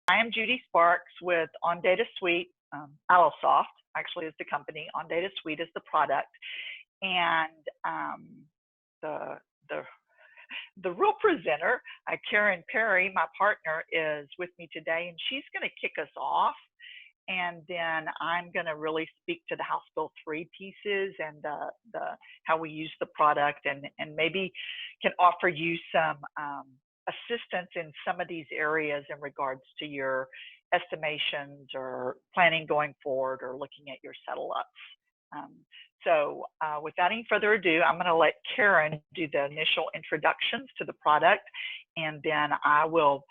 I am Judy Sparks with OnDataSuite. Allosoft actually is the company. OnDataSuite is the product, and the the the real presenter, Karen Perry, my partner, is with me today, and she's going to kick us off. And then I'm going to really speak to the House Bill 3 pieces and the how we use the product, and maybe can offer you some assistance in some of these areas in regards to your estimations or planning going forward or looking at your settle ups. So without any further ado, I'm going to let Karen do the initial introductions to the product, and then I will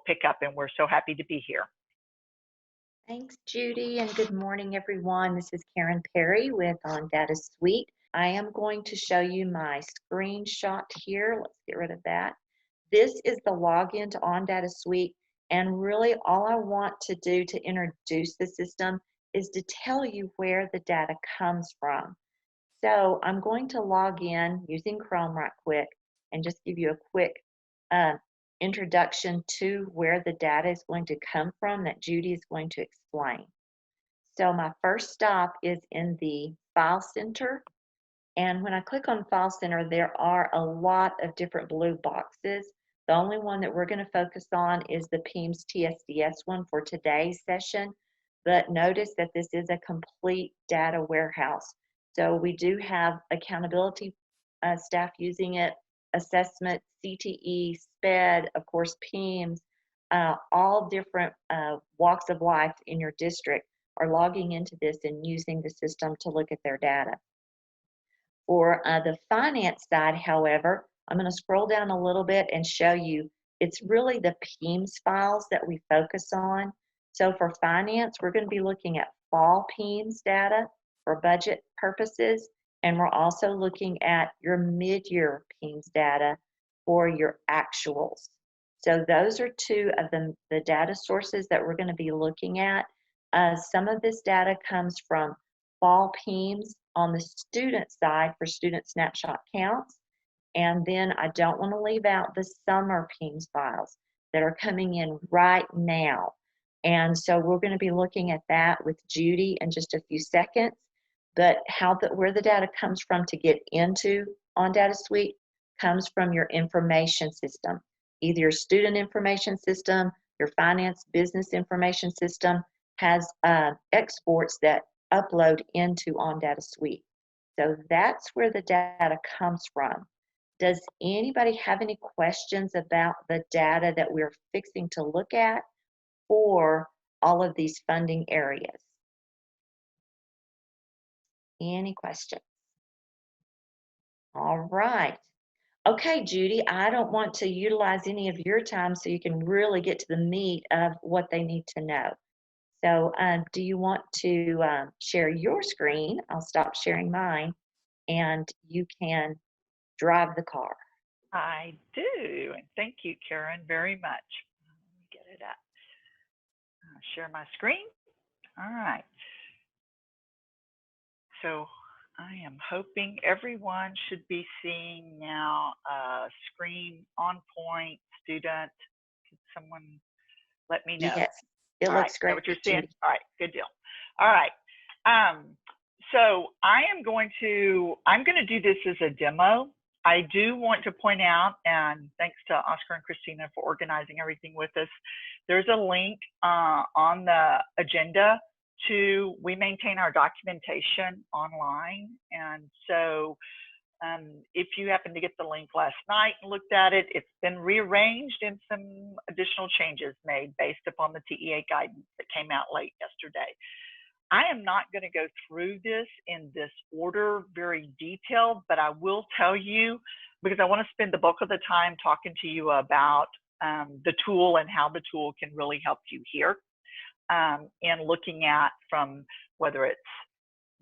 pick up, and we're so happy to be here. Thanks, Judy, and good morning, everyone. This is Karen Perry with OnDataSuite. I am going to show you my screenshot here. Let's get rid of that. This is the login to OnDataSuite, and really all I want to do to introduce the system is to tell you where the data comes from. So I'm going to log in using Chrome right quick and just give you a quick introduction to where the data is going to come from that Judy is going to explain. So my first stop is in the File Center, and when I click on File Center, there are a lot of different blue boxes. The only one that we're going to focus on is the PEIMS TSDS one for today's session, but notice that this is a complete data warehouse. So we do have accountability staff using it, assessment, CTE, SPED, of course, PEIMS, all different walks of life in your district are logging into this and using the system to look at their data. For the finance side, however, I'm going to scroll down a little bit and show you it's really the PEIMS files that we focus on. So for finance, we're going to be looking at fall PEIMS data for budget purposes, and we're also looking at your mid-year PEIMS data for your actuals. So those are two of the data sources that we're going to be looking at. Some of this data comes from fall PEIMS on the student side for student snapshot counts. And then I don't want to leave out the summer PEIMS files that are coming in right now. And so we're going to be looking at that with Judy in just a few seconds. But where the data comes from to get into OnDataSuite comes from your information system. Either your student information system, your finance business information system has exports that upload into OnDataSuite. So that's where the data comes from. Does anybody have any questions about the data that we're fixing to look at for all of these funding areas? Any questions? All right. Okay, Judy, I don't want to utilize any of your time so you can really get to the meat of what they need to know. So do you want to share your screen? I'll stop sharing mine, and you can drive the car. I do, and thank you, Karen, very much. Let me get it up. I'll share my screen. All right. So I am hoping everyone should be seeing now a screen on point student. Could someone let me know? Yes, it looks great. Is that what you're seeing? All right, good deal. All right. So I'm going to do this as a demo. I do want to point out, and thanks to Oscar and Christina for organizing everything with us, there's a link on the agenda we maintain our documentation online. And so if you happen to get the link last night and looked at it, it's been rearranged and some additional changes made based upon the TEA guidance that came out late yesterday. I am not going to go through this in this order very detailed, but I will tell you, because I want to spend the bulk of the time talking to you about the tool and how the tool can really help you here. And looking at from whether it's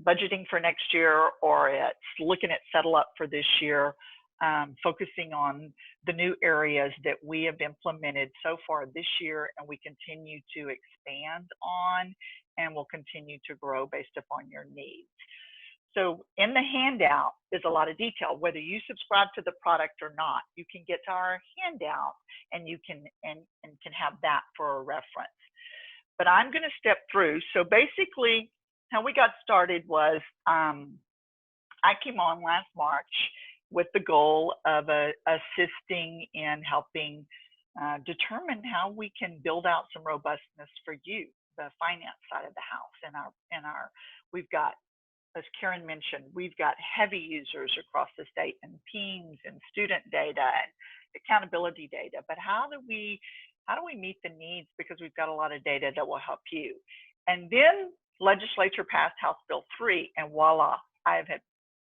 budgeting for next year or it's looking at settle up for this year, focusing on the new areas that we have implemented so far this year and we continue to expand on and will continue to grow based upon your needs. So in the handout is a lot of detail. Whether you subscribe to the product or not, you can get to our handout and you can can have that for a reference. But I'm going to step through. So basically, how we got started was I came on last March with the goal of assisting in helping determine how we can build out some robustness for you, the finance side of the house. We've got, as Karen mentioned, we've got heavy users across the state and teams and student data and accountability data. But how do we meet the needs? Because we've got a lot of data that will help you. And then legislature passed House Bill 3, and voila,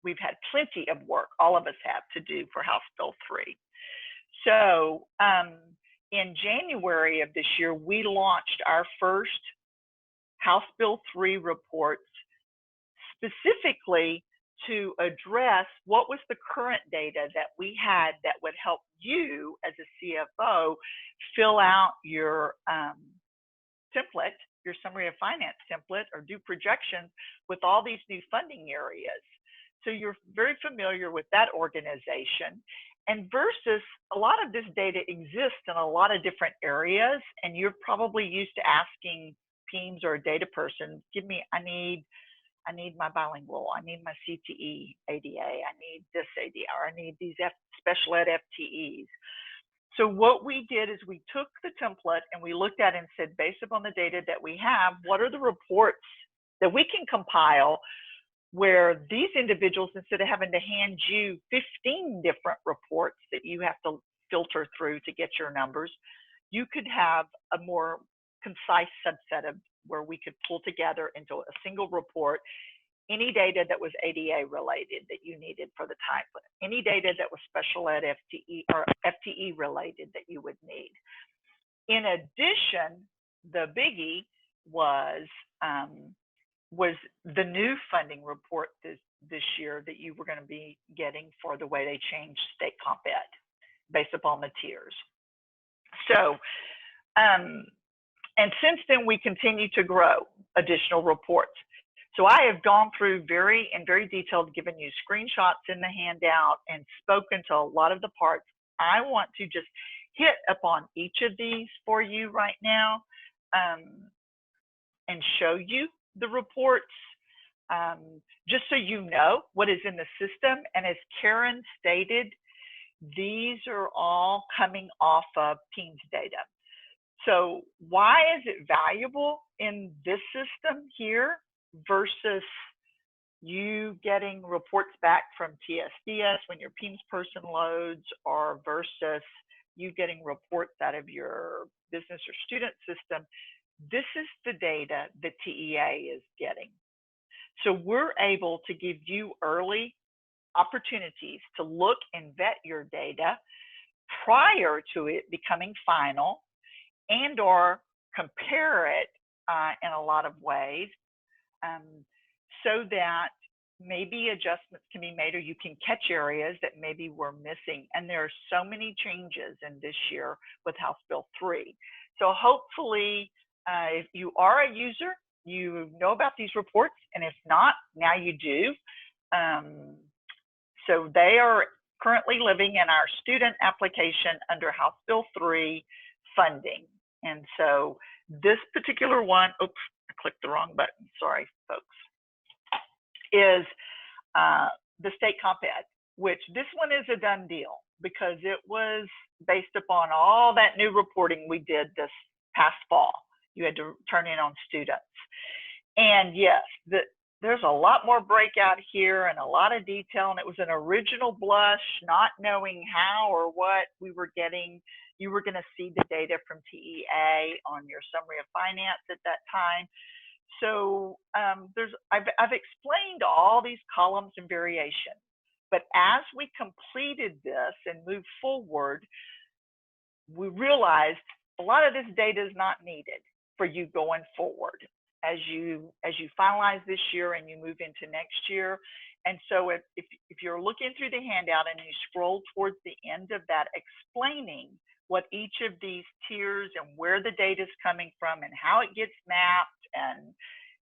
we've had plenty of work, all of us have, to do for House Bill 3. So in January of this year, we launched our first House Bill 3 reports specifically to address what was the current data that we had that would help you as a CFO fill out your template, your summary of finance template, or do projections with all these new funding areas. So you're very familiar with that organization. And versus a lot of this data exists in a lot of different areas, and you're probably used to asking teams or a data person, I need my bilingual, I need my CTE ADA, I need this ADA, or I need these special ed FTEs. So what we did is we took the template and we looked at it and said, based upon the data that we have, what are the reports that we can compile where these individuals, instead of having to hand you 15 different reports that you have to filter through to get your numbers, you could have a more concise subset of where we could pull together into a single report any data that was ADA related that you needed for the time, any data that was special ed FTE or FTE related that you would need. In addition, the biggie was the new funding report this year that you were going to be getting for the way they changed state comp ed based upon the tiers. So, and since then we continue to grow additional reports. So I have gone through very detailed, given you screenshots in the handout and spoken to a lot of the parts. I want to just hit upon each of these for you right now and show you the reports, just so you know what is in the system. And as Karen stated, these are all coming off of Teams data. So why is it valuable in this system here versus you getting reports back from TSDS when your PEMS person loads, or versus you getting reports out of your business or student system? This is the data the TEA is getting. So we're able to give you early opportunities to look and vet your data prior to it becoming final, and or compare it in a lot of ways, so that maybe adjustments can be made, or you can catch areas that maybe were missing. And there are so many changes in this year with House Bill 3. So hopefully, if you are a user, you know about these reports, and if not, now you do. So they are currently living in our student application under House Bill 3 funding. And so this particular one, oops, I clicked the wrong button, sorry folks, is the state comp ed, which this one is a done deal because it was based upon all that new reporting we did this past fall. You had to turn in on students. And yes, there's a lot more breakout here and a lot of detail, and it was an original blush, not knowing how or what we were getting. You were going to see the data from TEA on your summary of finance at that time. So I've explained all these columns and variations, but as we completed this and moved forward, we realized a lot of this data is not needed for you going forward as you finalize this year and you move into next year. And so if you're looking through the handout and you scroll towards the end of that, explaining what each of these tiers and where the data is coming from and how it gets mapped and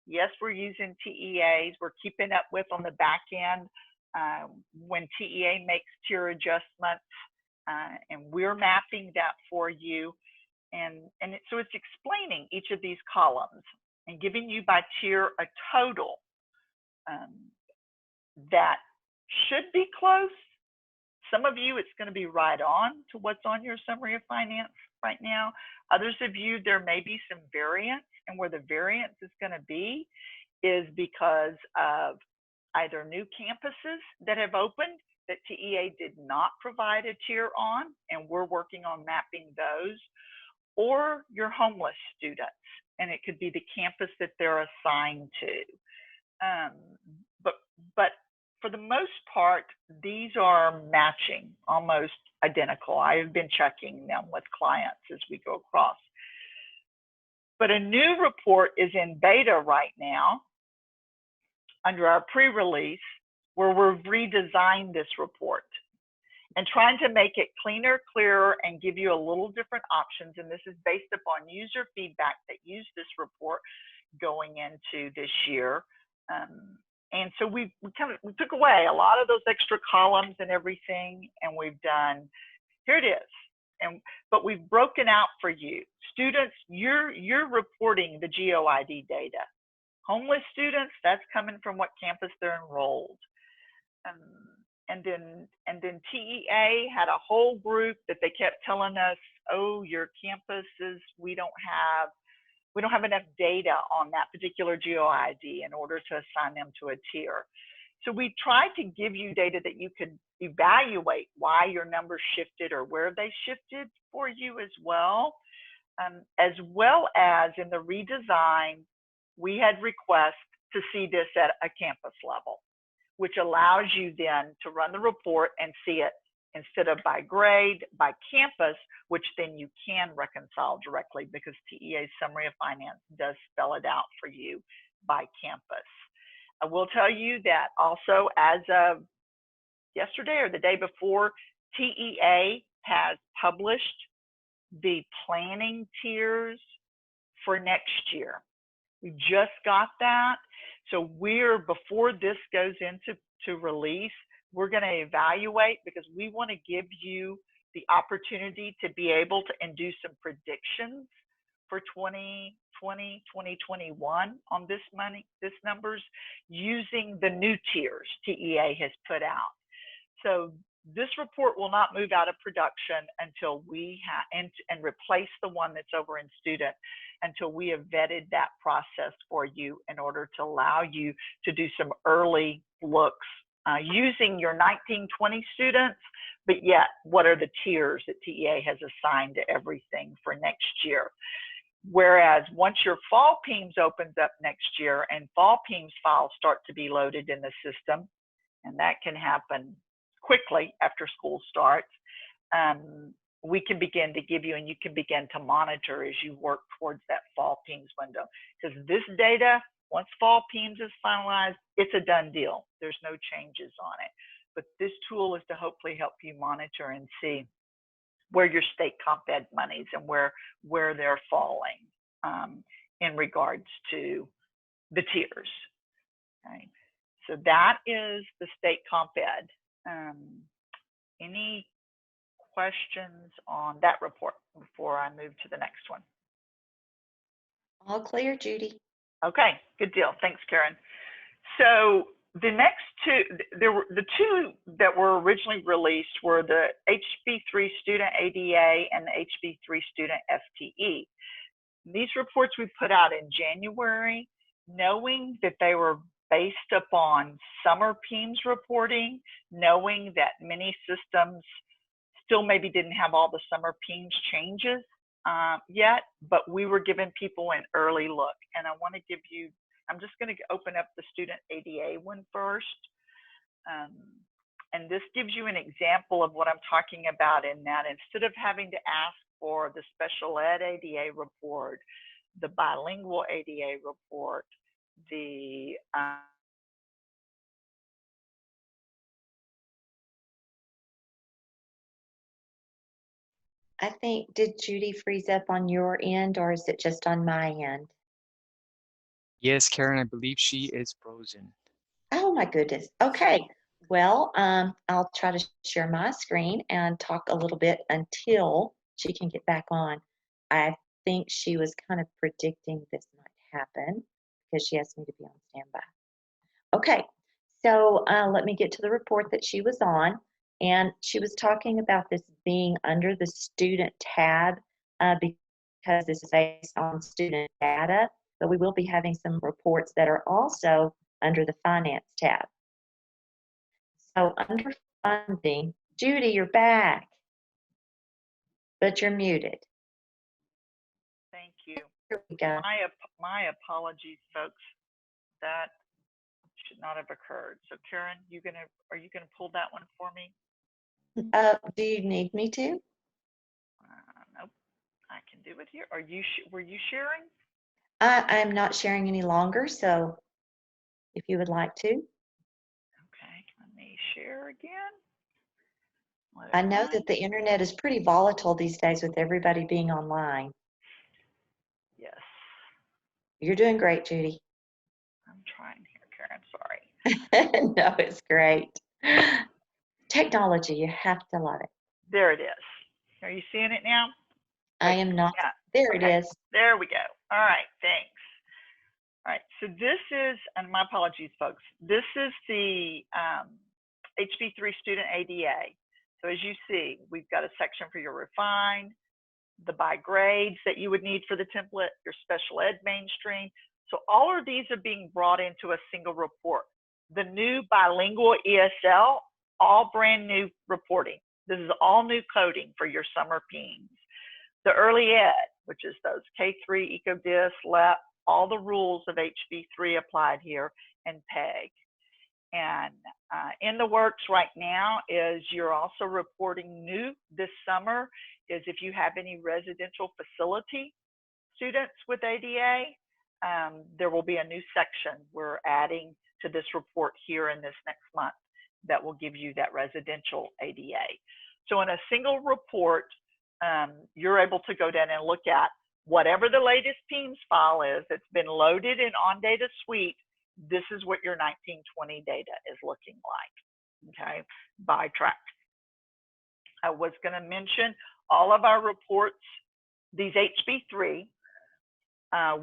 Yes, we're using TEAs. We're keeping up with on the back end when TEA makes tier adjustments, and we're mapping that for you. So it's explaining each of these columns and giving you by tier a total that should be close. Some of you, it's going to be right on to what's on your summary of finance right now. Others of you, there may be some variance, and where the variance is going to be is because of either new campuses that have opened that TEA did not provide a tier on, and we're working on mapping those, or your homeless students, and it could be the campus that they're assigned to. But for the most part, these are matching, almost identical. I have been checking them with clients as we go across. But a new report is in beta right now under our pre-release, where we've redesigned this report and trying to make it cleaner, clearer, and give you a little different options. And this is based upon user feedback that used this report going into this year. And so we took away a lot of those extra columns and everything, and we've done, here it is. But we've broken out for you. Students, you're reporting the GOID data. Homeless students, that's coming from what campus they're enrolled. And then TEA had a whole group that they kept telling us, oh, your campuses, we don't have enough data on that particular GOID in order to assign them to a tier. So we tried to give you data that you could evaluate why your numbers shifted or where they shifted for you as well as in the redesign, we had requests to see this at a campus level, which allows you then to run the report and see it instead of by grade, by campus, which then you can reconcile directly because TEA's Summary of Finance does spell it out for you by campus. I will tell you that also as of yesterday or the day before, TEA has published the planning tiers for next year. We just got that. So before this goes into release, we're going to evaluate because we want to give you the opportunity to be able to do some predictions for 2020, 2021 on this numbers using the new tiers TEA has put out. So this report will not move out of production until we and replace the one that's over in student until we have vetted that process for you in order to allow you to do some early looks using your 1920 students, but yet what are the tiers that TEA has assigned to everything for next year. Whereas once your fall PEIMS opens up next year and fall PEIMS files start to be loaded in the system, and that can happen quickly after school starts, we can begin to give you, and you can begin to monitor as you work towards that fall PEIMS window. Because this data, once fall PEIMS is finalized, it's a done deal. There's no changes on it. But this tool is to hopefully help you monitor and see where your state comp ed monies and where they're falling in regards to the tiers. Okay. So that is the state comp ed. Any questions on that report before I move to the next one? All clear, Judy. Okay, good deal. Thanks, Karen. So the next two, the two that were originally released were the HB3 student ADA and the HB3 student FTE. These reports we put out in January, knowing that they were based upon summer PEIMS reporting, knowing that many systems still maybe didn't have all the summer PEIMS changes yet, but we were giving people an early look. And I want to give you, I'm just going to open up the student ADA one first. And this gives you an example of what I'm talking about in that instead of having to ask for the special ed ADA report, the bilingual ADA report, the I think, did Judy freeze up on your end or is it just on my end? Yes, Karen, I believe she is frozen. Oh my goodness. Okay. Well, I'll try to share my screen and talk a little bit until she can get back on. I think she was kind of predicting this might happen because she asked me to be on standby. Okay. So let me get to the report that she was on. And she was talking about this being under the student tab because this is based on student data, but we will be having some reports that are also under the finance tab. So under funding, Judy, you're back, but you're muted. Thank you. Here we go. My apologies, folks. That should not have occurred. So Karen, are you gonna pull that one for me? Do you need me to? Nope, I can do it here. Were you sharing? I'm not sharing any longer, so if you would like to. Okay, let me share again. I know that the internet is pretty volatile these days with everybody being online. Yes. You're doing great, Judy. I'm trying here, Karen, sorry. No, it's great. Technology, you have to love it. There it is. Are you seeing it now? I am not. Yeah. There it is. There we go. All right, thanks. All right, so this is, and my apologies, folks, this is the HB3 student ADA. So as you see, we've got a section for your refined, the by grades that you would need for the template, your special ed mainstream. So all of these are being brought into a single report. The new bilingual ESL, all brand new reporting. This is all new coding for your summer PEIMS. The early ed, which is those K3, EcoDis, LEP, all the rules of HB3 applied here, and PEG. And in the works right now is you're also reporting new this summer is if you have any residential facility students with ADA, there will be a new section we're adding to this report here in this next month that will give you that residential ADA. So in a single report, you're able to go down and look at whatever the latest PEIMS file is that's been loaded in OnDataSuite. This is what your 1920 data is looking like, okay, by track. I was going to mention all of our reports, these HB3,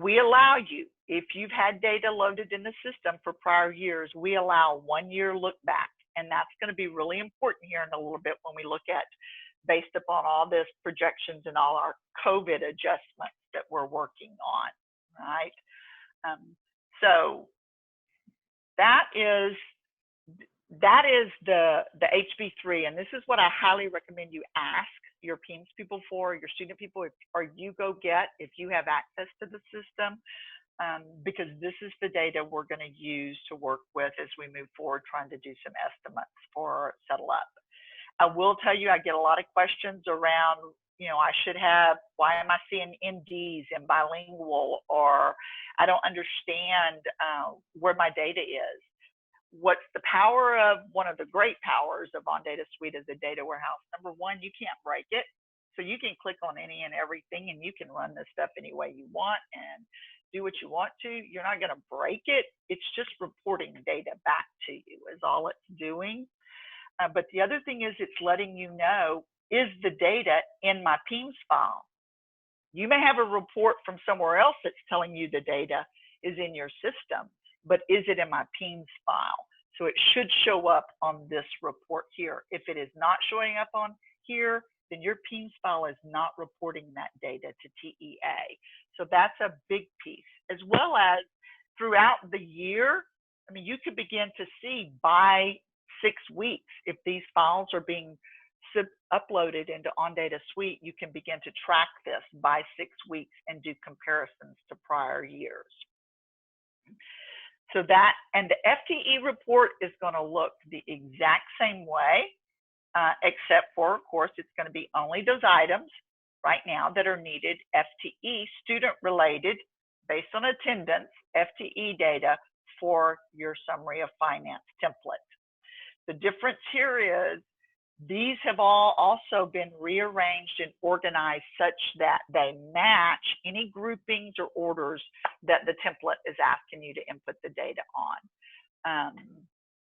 we allow you, if you've had data loaded in the system for prior years, we allow 1 year look back. And that's going to be really important here in a little bit when we look at, based upon all this projections and all our COVID adjustments that we're working on, right? So that is the HB3, and this is what I highly recommend you ask your PEIMS people for, your student people, or you go get if you have access to the system, because this is the data we're going to use to work with as we move forward, trying to do some estimates for settle up. I will tell you, I get a lot of questions around, you know, I should have, why am I seeing NDs in bilingual, or I don't understand where my data is. What's the power of, one of the great powers of OnDataSuite as a data warehouse? Number one, you can't break it. So you can click on any and everything and you can run this stuff any way you want and do what you want to. You're not going to break it. It's just reporting data back to you is all it's doing. But the other thing is it's letting you know, is the data in my PEIMS file? You may have a report from somewhere else that's telling you the data is in your system, but is it in my PEIMS file? So it should show up on this report here. If it is not showing up on here, then your PEIMS file is not reporting that data to TEA. So that's a big piece, as well as throughout the year. I mean, you could begin to see by 6 weeks, if these files are being uploaded into OnDataSuite, you can begin to track this by 6 weeks and do comparisons to prior years. So that, and the FTE report is going to look the exact same way, except for, of course, it's going to be only those items right now that are needed, FTE, student related, based on attendance, FTE data for your summary of finance template. The difference here is These have all also been rearranged and organized such that they match any groupings or orders that the template is asking you to input the data on.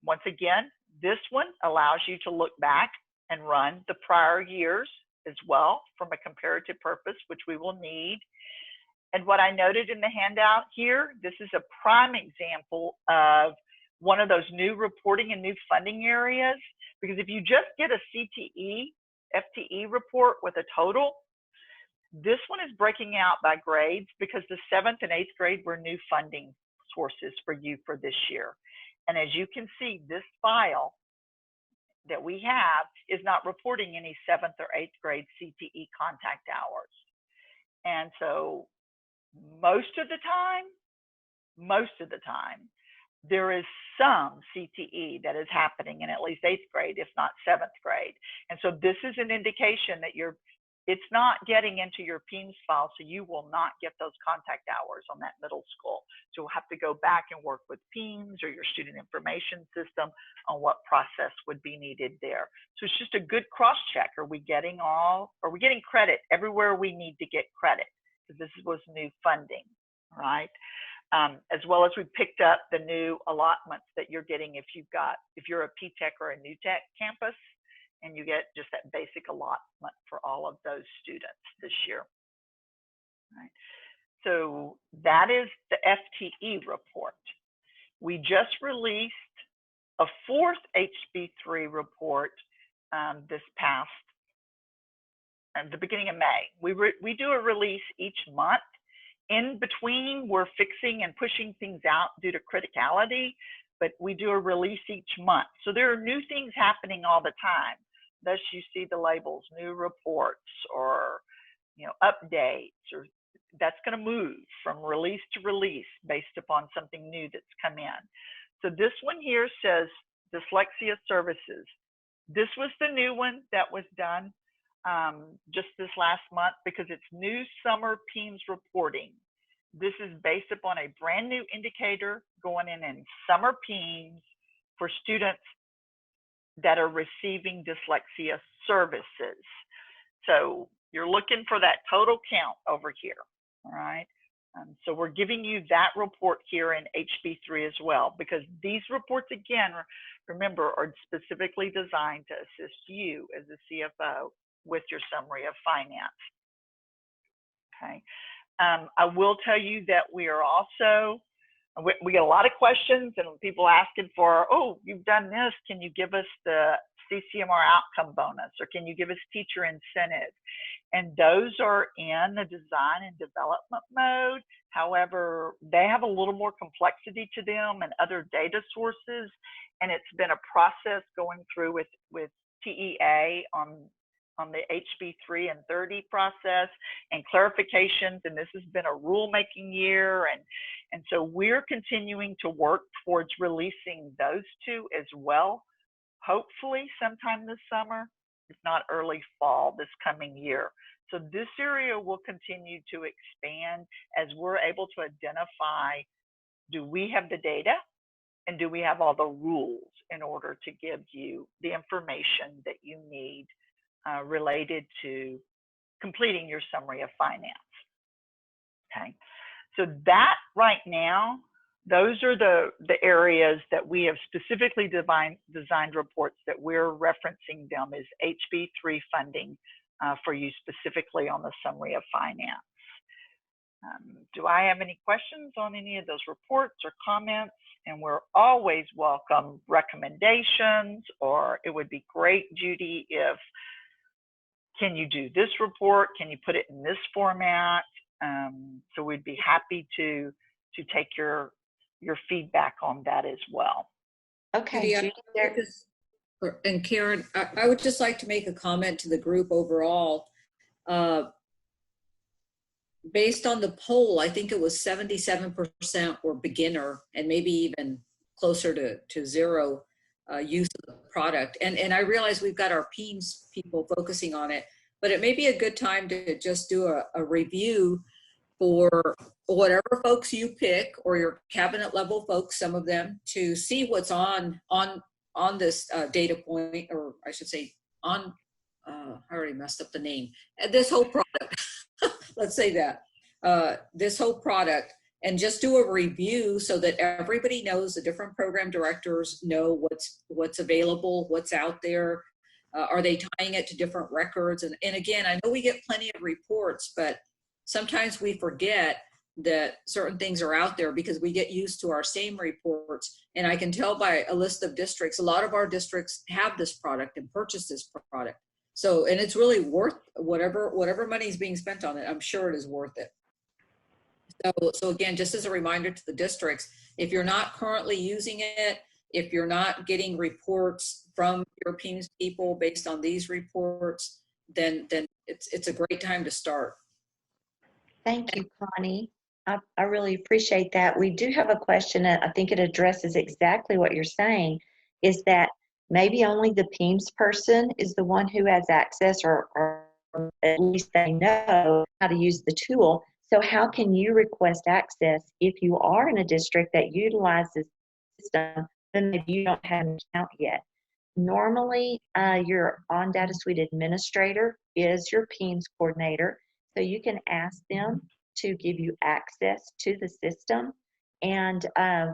Once again, this one allows you to look back and run the prior years as well from a comparative purpose, which we will need. And what I noted in the handout here, this is a prime example of one of those new reporting and new funding areas, because if you just get a CTE, FTE report with a total, this one is breaking out by grades because the 7th and 8th grade were new funding sources for you for this year. And as you can see, this file that we have is not reporting any 7th or 8th grade CTE contact hours. And so most of the time, there is some CTE that is happening in at least 8th grade, if not 7th grade. And so this is an indication that it's not getting into your PEIMS file, so you will not get those contact hours on that middle school. So you'll have to go back and work with PEIMS or your student information system on what process would be needed there. So it's just a good cross-check. Are we getting credit everywhere we need to get credit? Because this was new funding, right? As well as we picked up the new allotments that you're getting if you're a P-Tech or a New Tech campus, and you get just that basic allotment for all of those students this year. Right. So that is the FTE report. We just released a 4th HB3 report this past, at the beginning of May. We do a release each month. In between, we're fixing and pushing things out due to criticality, but we do a release each month. So there are new things happening all the time. Thus, you see the labels, new reports, or updates, or that's going to move from release to release based upon something new that's come in. So this one here says dyslexia services. This was the new one that was done just this last month because it's new summer PEIMS reporting. This is based upon a brand new indicator going in summer PEIMS for students that are receiving dyslexia services. So you're looking for that total count over here, all right? So we're giving you that report here in HB3 as well, because these reports, again, remember, are specifically designed to assist you as a CFO with your summary of finance. Okay. I will tell you that we are also, we get a lot of questions and people asking for, oh, you've done this, can you give us the CCMR outcome bonus, or can you give us teacher incentive? And those are in the design and development mode. However, they have a little more complexity to them and other data sources. And it's been a process going through with TEA on the HB3 and 30 process and clarifications. And this has been a rulemaking year. And so we're continuing to work towards releasing those two as well, hopefully sometime this summer, if not early fall this coming year. So this area will continue to expand as we're able to identify, do we have the data and do we have all the rules in order to give you the information that you need related to completing your summary of finance. Okay, so that right now, those are the areas that we have specifically designed reports that we're referencing them as HB3 funding for you specifically on the summary of finance. Do I have any questions on any of those reports or comments? And we're always welcome recommendations, or it would be great, Judy, if, can you do this report? Can you put it in this format? So we'd be happy to take your feedback on that as well. Okay, Judy, Judy, and Karen, I would just like to make a comment to the group overall. Based on the poll, I think it was 77% were beginner and maybe even closer to zero use of the product. And I realize we've got our PEIMS people focusing on it, but it may be a good time to just do a review for whatever folks you pick, or your cabinet level folks, some of them, to see what's on this data point, or I should say I already messed up the name. This whole product, let's say that, this whole product, and just do a review so that everybody knows, the different program directors know what's available, what's out there. Are they tying it to different records? And again, I know we get plenty of reports, but sometimes we forget that certain things are out there because we get used to our same reports. And I can tell by a list of districts, a lot of our districts have this product and purchase this product. So, and it's really worth whatever money is being spent on it. I'm sure it is worth it. So again, just as a reminder to the districts, if you're not currently using it, if you're not getting reports from your PIMS people based on these reports, then it's a great time to start. Thank you, Connie. I really appreciate that. We do have a question, and I think it addresses exactly what you're saying, is that maybe only the PIMS person is the one who has access, or at least they know how to use the tool. So how can you request access if you are in a district that utilizes the system, then maybe you don't have an account yet? Normally, your OnDataSuite administrator is your PIMS coordinator, so you can ask them to give you access to the system, and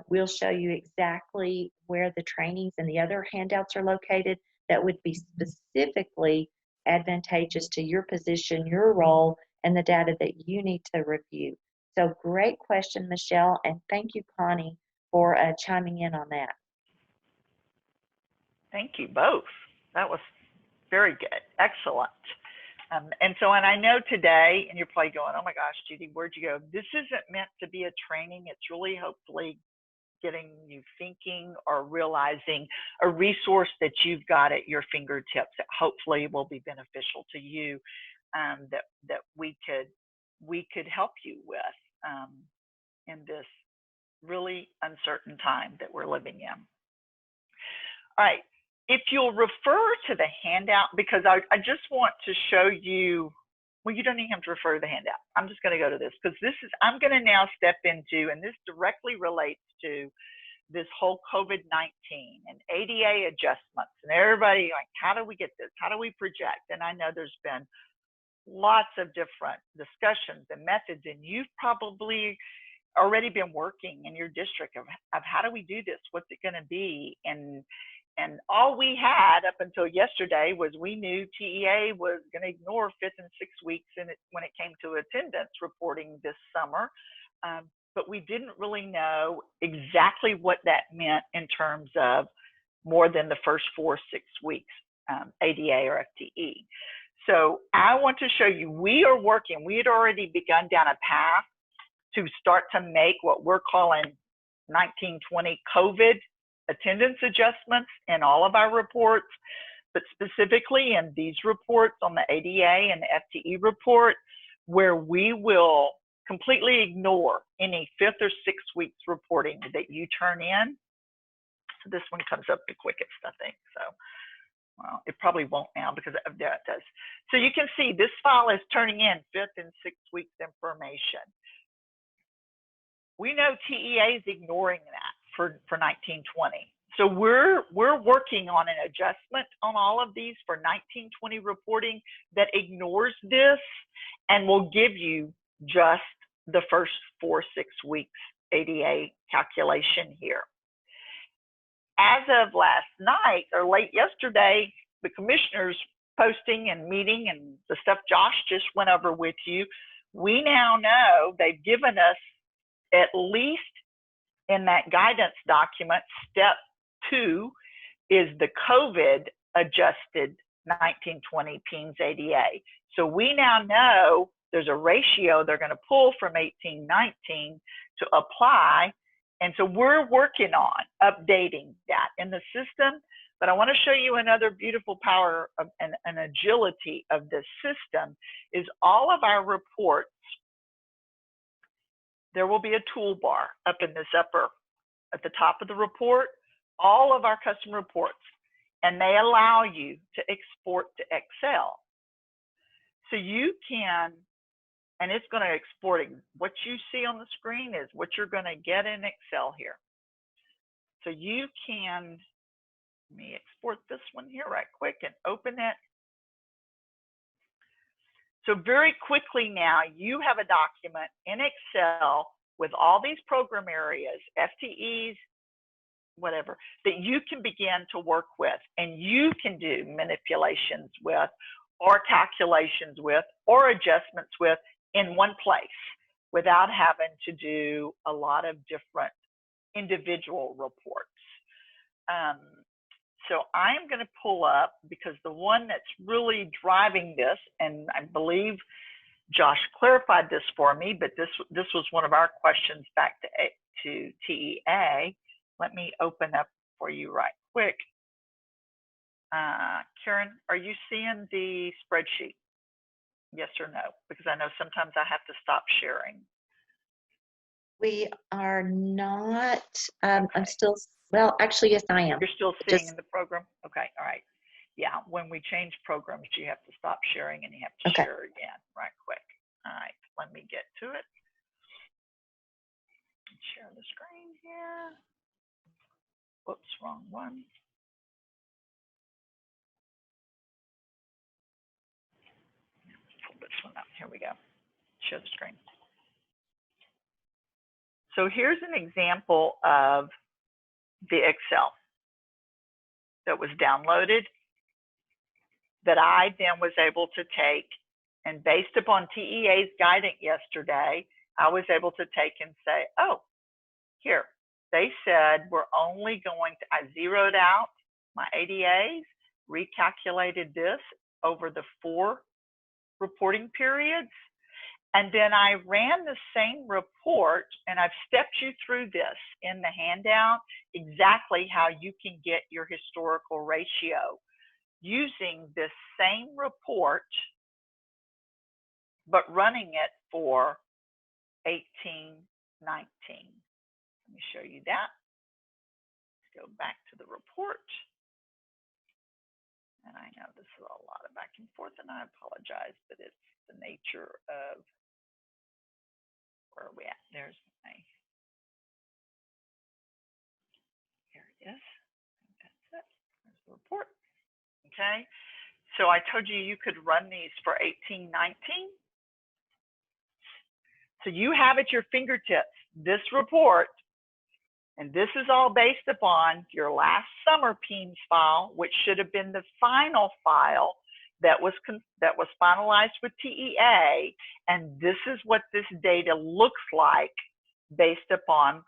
we'll show you exactly where the trainings and the other handouts are located that would be specifically advantageous to your position, your role, and the data that you need to review. So great question, Michelle, and thank you, Connie, for chiming in on that. Thank you both. That was very good. Excellent. And I know today, and you're probably going, oh my gosh, Judy, where'd you go? This isn't meant to be a training. It's really hopefully getting you thinking or realizing a resource that you've got at your fingertips that hopefully will be beneficial to you, that we could help you with in this really uncertain time that we're living in. All right. If you'll refer to the handout, because I just want to show you, well, you don't even have to refer to the handout. I'm just going to go to this because I'm going to now step into, and this directly relates to this whole COVID-19 and ADA adjustments and everybody like, how do we get this? How do we project? And I know there's been lots of different discussions and methods, and you've probably already been working in your district of how do we do this? What's it going to be? And all we had up until yesterday was we knew TEA was going to ignore 5th and 6th weeks when it came to attendance reporting this summer. But we didn't really know exactly what that meant in terms of more than the first 4 or 6 weeks, ADA or FTE. So I want to show you, we had already begun down a path to start to make what we're calling 1920 COVID attendance adjustments in all of our reports, but specifically in these reports on the ADA and the FTE report, where we will completely ignore any 5th or 6th weeks reporting that you turn in. So this one comes up the quickest, I think. So, well, it probably won't now because there it does. So you can see this file is turning in 5th and 6th weeks information. We know TEA is ignoring that for 1920. So we're working on an adjustment on all of these for 1920 reporting that ignores this and will give you just the first 4 or 6 weeks ADA calculation here. As of last night or late yesterday, the commissioners posting and meeting and the stuff Josh just went over with you, we now know they've given us at least in that guidance document, step 2 is the COVID adjusted 1920 PIMS ADA. So we now know there's a ratio they're going to pull from 1819 to apply. And so we're working on updating that in the system. But I want to show you another beautiful power of, and agility of this system is all of our reports. There will be a toolbar up in this at the top of the report, all of our custom reports, and they allow you to export to Excel. So you can, and it's going to export it. What you see on the screen is what you're going to get in Excel here. So you can Let me export this one here right quick and open it. So very quickly now, you have a document in Excel with all these program areas, FTEs, whatever, that you can begin to work with, and you can do manipulations with, or calculations with, or adjustments with in one place without having to do a lot of different individual reports. So I'm going to pull up, because the one that's really driving this, and I believe Josh clarified this for me, but this was one of our questions back to TEA. Let me open up for you right quick. Karen, are you seeing the spreadsheet? Yes or no? Because I know sometimes I have to stop sharing. We are not, Okay. I'm still, well, actually, yes, I am. You're still seeing in the program? Okay, all right. Yeah, when we change programs, you have to stop sharing and you have to share again right quick. All right, let me get to it. Share the screen here. Whoops, wrong one. Pull this one up. Here we go. Share the screen. So here's an example of the Excel that was downloaded that I then was able to take, and based upon TEA's guidance yesterday, I was able to take and say, oh, here, they said we're only going to, I zeroed out my ADAs, recalculated this over the 4 reporting periods, and then I ran the same report, and I've stepped you through this in the handout, exactly how you can get your historical ratio using this same report, but running it for 18, 19. Let me show you that. Let's go back to the report. And I know this is a lot of back and forth, and I apologize, but it's the nature of, where are we at? There's my, here it is. That's it. There's the report. Okay. So I told you you could run these for 18, 19. So you have at your fingertips this report, and this is all based upon your last summer PEAMS file, which should have been the final file that was finalized with TEA, and this is what this data looks like based upon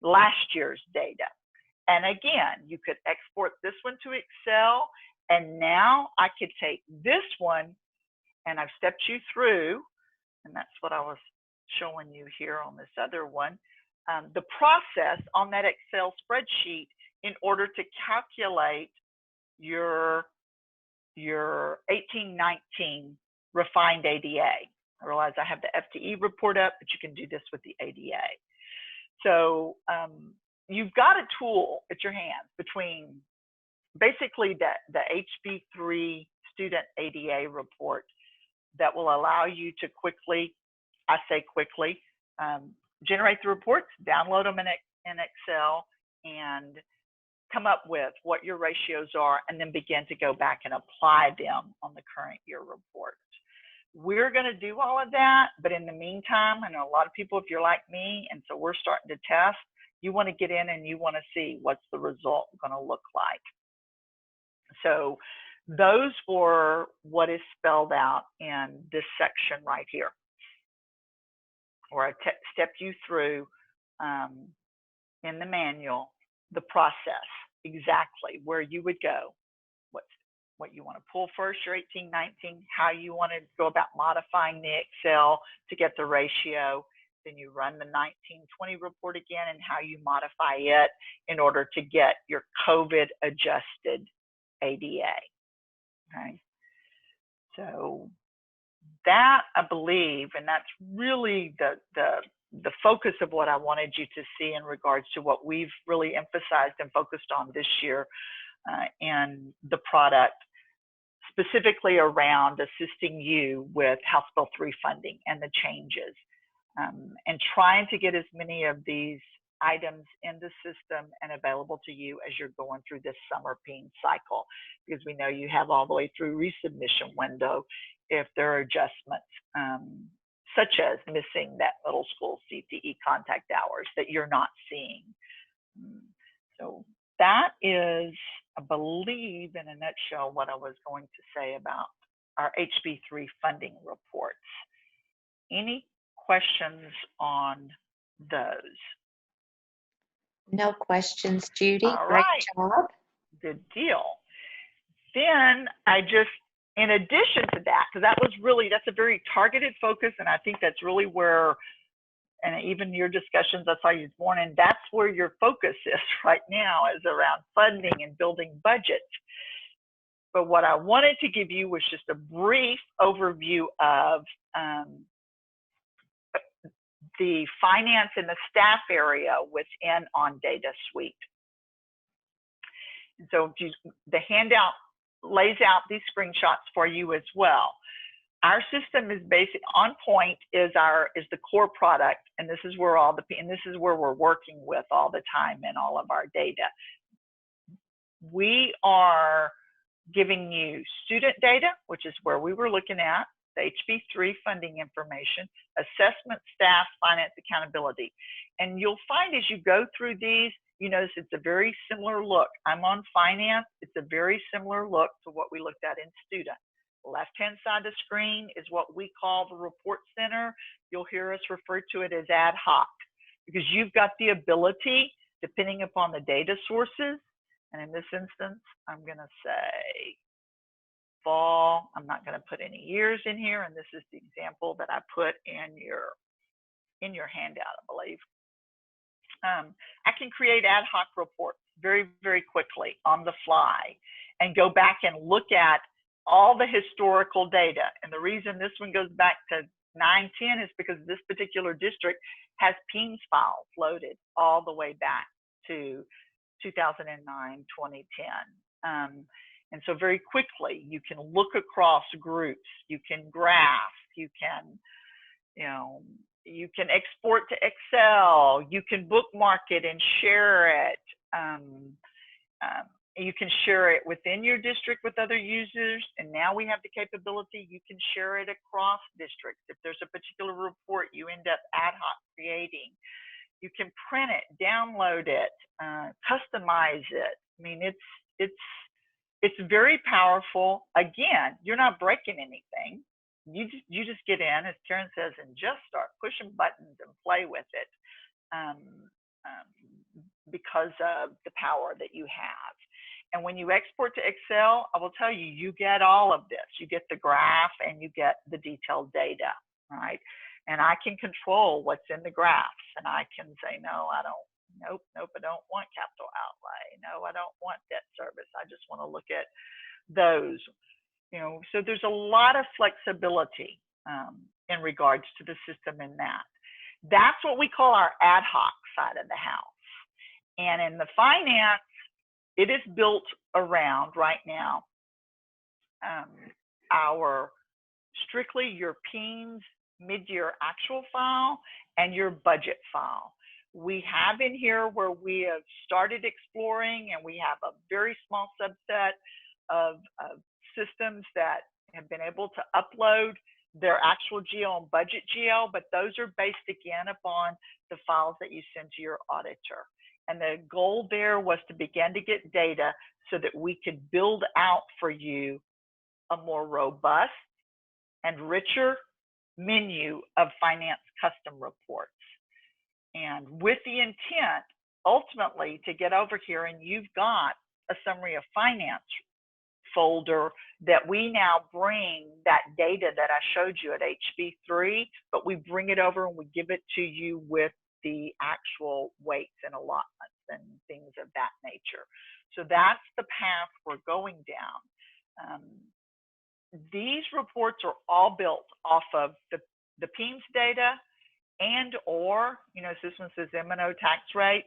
last year's data. And again, you could export this one to Excel, and now I could take this one, and I've stepped you through, and that's what I was showing you here on this other one, the process on that Excel spreadsheet in order to calculate your 1819 refined ADA. I realize I have the FTE report up, but you can do this with the ADA. So you've got a tool at your hands between basically the HB3 student ADA report that will allow you to quickly, I say quickly, generate the reports, download them in Excel, and come up with what your ratios are, and then begin to go back and apply them on the current year report. We're going to do all of that, but in the meantime, I know a lot of people, if you're like me, and so we're starting to test, you want to get in and you want to see what's the result going to look like. So those were what is spelled out in this section right here, where I stepped you through in the manual the process, exactly where you would go, what you want to pull first, your 1819, how you want to go about modifying the Excel to get the ratio. Then you run the 1920 report again, and how you modify it in order to get your COVID adjusted ADA. Okay. So that, I believe, and that's really the focus of what I wanted you to see in regards to what we've really emphasized and focused on this year in the product, specifically around assisting you with House Bill 3 funding and the changes, and trying to get as many of these items in the system and available to you as you're going through this summer PEAM cycle, because we know you have all the way through resubmission window if there are adjustments, such as missing that middle school CTE contact hours that you're not seeing. So that is, I believe, in a nutshell, what I was going to say about our HB3 funding reports. Any questions on those? No questions, Judy. All Great right. job. Good deal. Then I just, in addition to that, because that was really, that's a very targeted focus, and I think that's really where, and even your discussions I saw you this morning, that's where your focus is right now, is around funding and building budgets. But what I wanted to give you was just a brief overview of the finance and the staff area within OnDataSuite. And so the handout lays out these screenshots for you as well. Our system is basic on point is the core product, and this is where this is where we're working with all the time in all of our data. We are giving you student data, which is where we were looking at, the HB3 funding information, assessment, staff, finance, accountability. And you'll find as you go through these, you notice it's a very similar look. I'm on finance. It's a very similar look to what we looked at in student. Left-hand side of the screen is what we call the report center. You'll hear us refer to it as ad hoc, because you've got the ability, depending upon the data sources, and in this instance, I'm going to say fall. I'm not going to put any years in here, and this is the example that I put in your handout, I believe. I can create ad hoc reports very, very quickly on the fly and go back and look at all the historical data. And the reason this one goes back to 9-10 is because this particular district has PEAMS files loaded all the way back to 2009, 2010. And so very quickly, you can look across groups, you can graph, you can, you can export to Excel, you can bookmark it and share it. You can share it within your district with other users, and now we have the capability, you can share it across districts. If there's a particular report you end up ad hoc creating, you can print it, download it, customize it. I mean, it's very powerful. Again, you're not breaking anything. You just get in, as Karen says, and just start pushing buttons and play with it because of the power that you have. And when you export to Excel, I will tell you, you get all of this. You get the graph and you get the detailed data, right? And I can control what's in the graphs, and I can say, no, I don't. Nope, I don't want capital outlay. No, I don't want debt service. I just want to look at those. So there's a lot of flexibility in regards to the system in that. That's what we call our ad hoc side of the house. And in the finance, it is built around right now strictly your PEAMS mid-year actual file and your budget file. We have in here where we have started exploring, and we have a very small subset of systems that have been able to upload their actual GL and budget GL, but those are based again upon the files that you send to your auditor. And the goal there was to begin to get data so that we could build out for you a more robust and richer menu of finance custom reports. And with the intent, ultimately, to get over here and you've got a summary of finance folder that we now bring that data that I showed you at HB3, but we bring it over and we give it to you with the actual weights and allotments and things of that nature. So that's the path we're going down. These reports are all built off of the PEAMS data and or, so this one says M&O tax rate.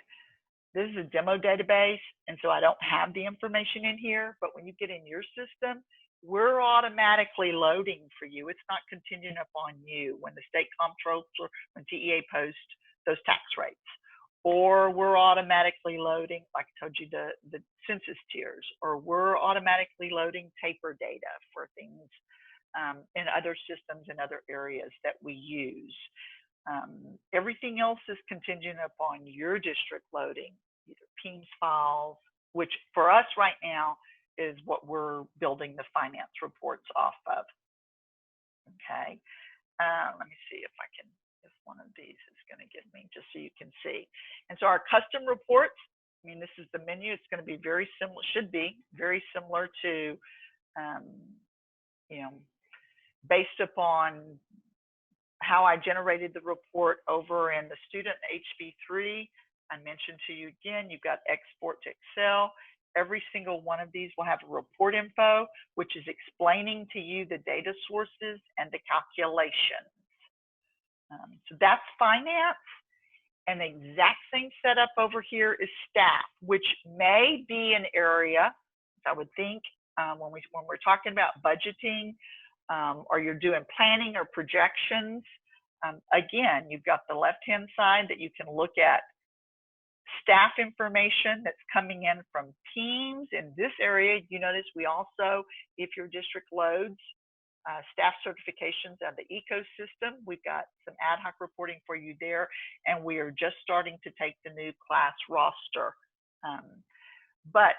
This is a demo database, and so I don't have the information in here, but when you get in your system, we're automatically loading for you. It's not contingent upon you when the state comptroller, when TEA posts those tax rates, or we're automatically loading, like I told you, the census tiers, or we're automatically loading taper data for things in other systems and other areas that we use. Everything else is contingent upon your district loading, either PEMS files, which for us right now is what we're building the finance reports off of. Okay, let me see if I can, if one of these is going to give me, just so you can see. And so our custom reports, I mean, this is the menu. It's going to be very similar, should be very similar to, you know, based upon how I generated the report over in the student HB3. I mentioned to you again, you've got export to Excel. Every single one of these will have a report info, which is explaining to you the data sources and the calculations. So that's finance. And the exact same setup over here is staff, which may be an area, I would think, when we're talking about budgeting, or you're doing planning or projections. Again, you've got the left-hand side that you can look at staff information that's coming in from teams. In this area, you notice we also, if your district loads staff certifications of the ecosystem, we've got some ad hoc reporting for you there, and we are just starting to take the new class roster. But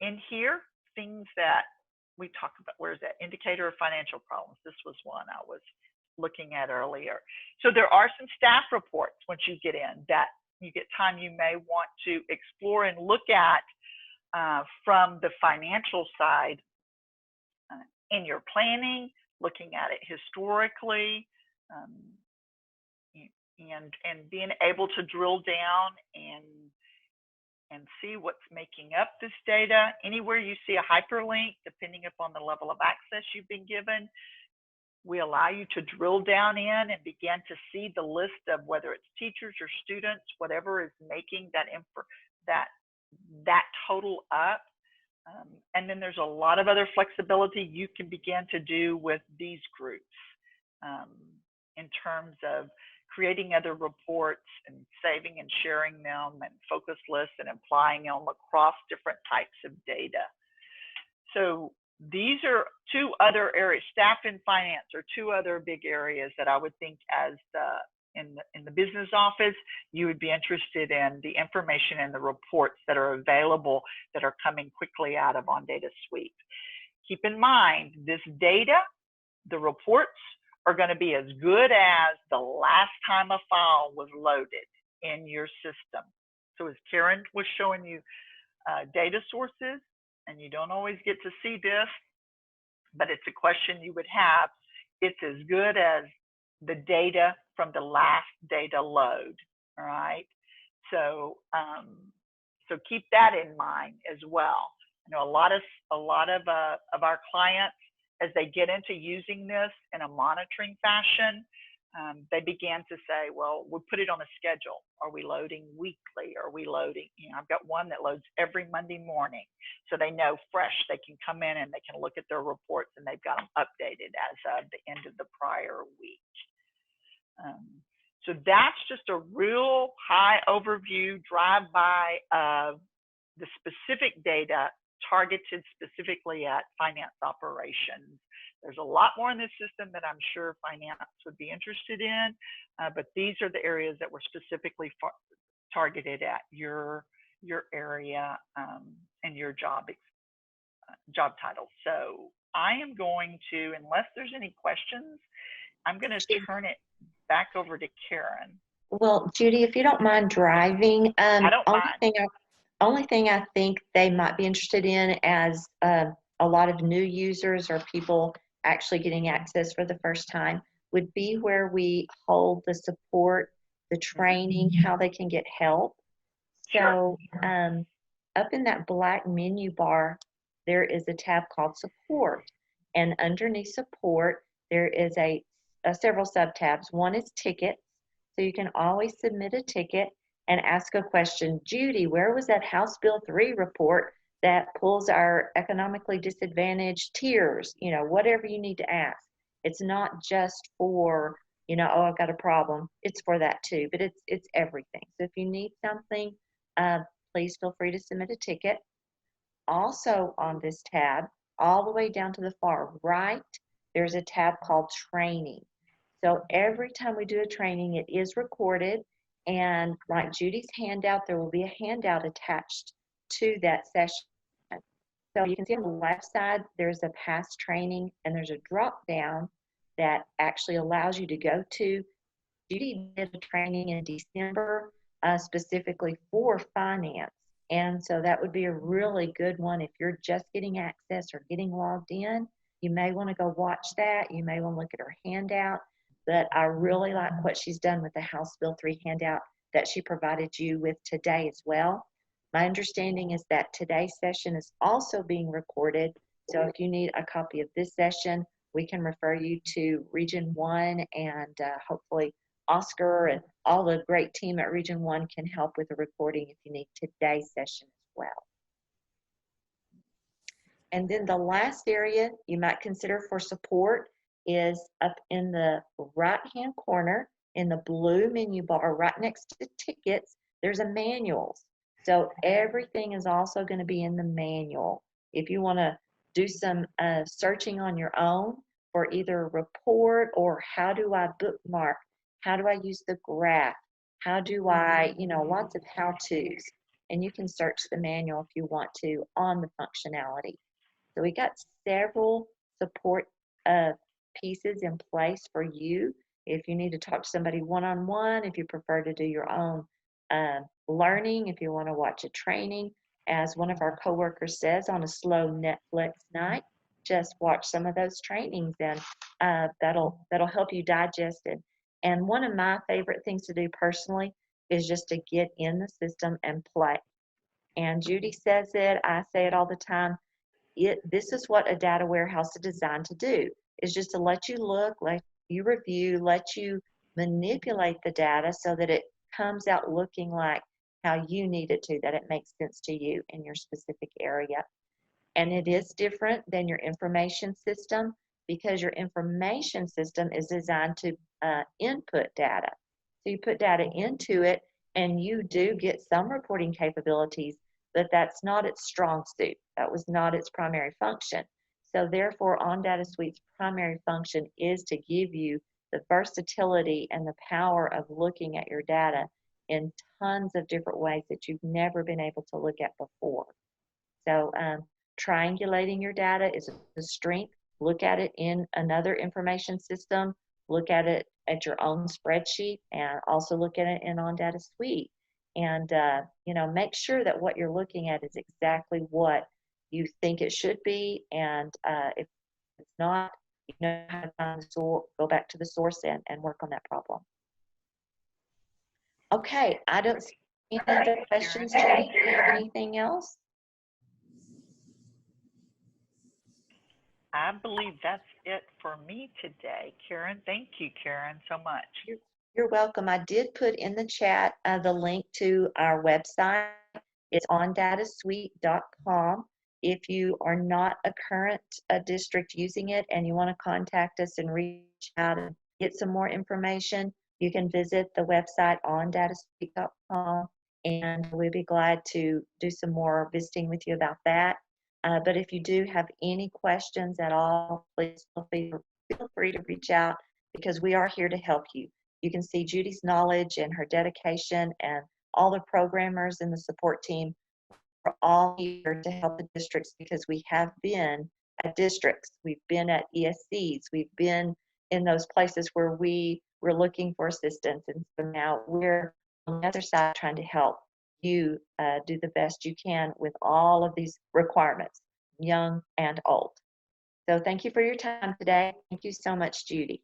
in here, things that we talk about, where's that? Indicator of financial problems. This was one I was looking at earlier. So there are some staff reports once you get in that you get time you may want to explore and look at from the financial side in your planning, looking at it historically, and being able to drill down and see what's making up this data. Anywhere you see a hyperlink, depending upon the level of access you've been given, we allow you to drill down in and begin to see the list of whether it's teachers or students, whatever is making that total up. And then there's a lot of other flexibility you can begin to do with these groups in terms of creating other reports and saving and sharing them, and focus lists and applying them across different types of data. So these are two other areas. Staff and finance are two other big areas that I would think as in the business office, you would be interested in the information and the reports that are available that are coming quickly out of OnDataSuite. Keep in mind, this data, the reports, are going to be as good as the last time a file was loaded in your system. So as Karen was showing you data sources, and you don't always get to see this, but it's a question you would have, it's as good as the data from the last data load, all right? So, so keep that in mind as well. You know, a lot of our clients, as they get into using this in a monitoring fashion, they began to say, well, we'll put it on a schedule. Are we loading weekly? Are we loading, you know, I've got one that loads every Monday morning. So they know fresh, they can come in and they can look at their reports and they've got them updated as of the end of the prior week. So that's just a real high overview drive-by of the specific data targeted specifically at finance operations. There's a lot more in this system that I'm sure finance would be interested in, but these are the areas that were specifically targeted at your area and your job title. So I am going to, unless there's any questions, I'm going to turn it back over to Karen. Well, Judy, if you don't mind driving, I don't mind. Only thing I think they might be interested in as a lot of new users or people actually getting access for the first time would be where we hold the support, the training, how they can get help. So up in that black menu bar, there is a tab called support. And underneath support, there is several sub-tabs. One is tickets. So you can always submit a ticket and ask a question. Judy, where was that House Bill 3 report that pulls our economically disadvantaged tiers? You know, whatever you need to ask. It's not just for, you know, oh, I've got a problem, it's for that too, but it's everything. So if you need something, please feel free to submit a ticket. Also on this tab, all the way down to the far right, there's a tab called Training. So every time we do a training, it is recorded, and like Judy's handout, there will be a handout attached to that session. So you can see on the left side, there's a past training, and there's a drop down that actually allows you to go to. Judy did a training in December specifically for finance. And so that would be a really good one if you're just getting access or getting logged in. You may want to go watch that. You may want to look at her handout. But I really like what she's done with the House Bill 3 handout that she provided you with today as well. My understanding is that today's session is also being recorded. So if you need a copy of this session, we can refer you to Region 1, and hopefully Oscar and all the great team at Region 1 can help with the recording if you need today's session as well. And then the last area you might consider for support is up in the right-hand corner in the blue menu bar right next to tickets, there's a manuals. So everything is also going to be in the manual. If you want to do some searching on your own for either a report or how do I bookmark, how do I use the graph, how do I, you know, lots of how-tos. And you can search the manual if you want to on the functionality. So we got several support pieces in place for you. If you need to talk to somebody one-on-one, if you prefer to do your own learning, if you want to watch a training, as one of our coworkers says, on a slow Netflix night, just watch some of those trainings, and that'll help you digest it. And one of my favorite things to do personally is just to get in the system and play. And Judy says it, I say it all the time. This is what a data warehouse is designed to do, is just to let you look, let you review, let you manipulate the data so that it comes out looking like how you need it to, that it makes sense to you in your specific area. And it is different than your information system because your information system is designed to input data. So you put data into it and you do get some reporting capabilities, but that's not its strong suit. That was not its primary function. So therefore, OnDataSuite's primary function is to give you the versatility and the power of looking at your data in tons of different ways that you've never been able to look at before. So triangulating your data is a strength. Look at it in another information system. Look at it at your own spreadsheet, and also look at it in OnDataSuite. And you know, make sure that what you're looking at is exactly what you think it should be. And if it's not, you know how to find the source, go back to the source and work on that problem. Okay, I don't see any other questions. Judy, do you have anything else? I believe that's it for me today, Karen. Thank you, Karen, so much. You're welcome. I did put in the chat the link to our website. It's ondatasuite.com. If you are not a current district using it and you want to contact us and reach out and get some more information, you can visit the website ondatasuite.com, and we'll be glad to do some more visiting with you about that. But if you do have any questions at all, please feel free to reach out, because we are here to help you. You can see Judy's knowledge and her dedication, and all the programmers and the support team are all here to help the districts, because we have been at districts, we've been at ESCs, we've been in those places where we were looking for assistance, and so now we're on the other side trying to help you do the best you can with all of these requirements, young and old. So thank you for your time today. Thank you so much, Judy.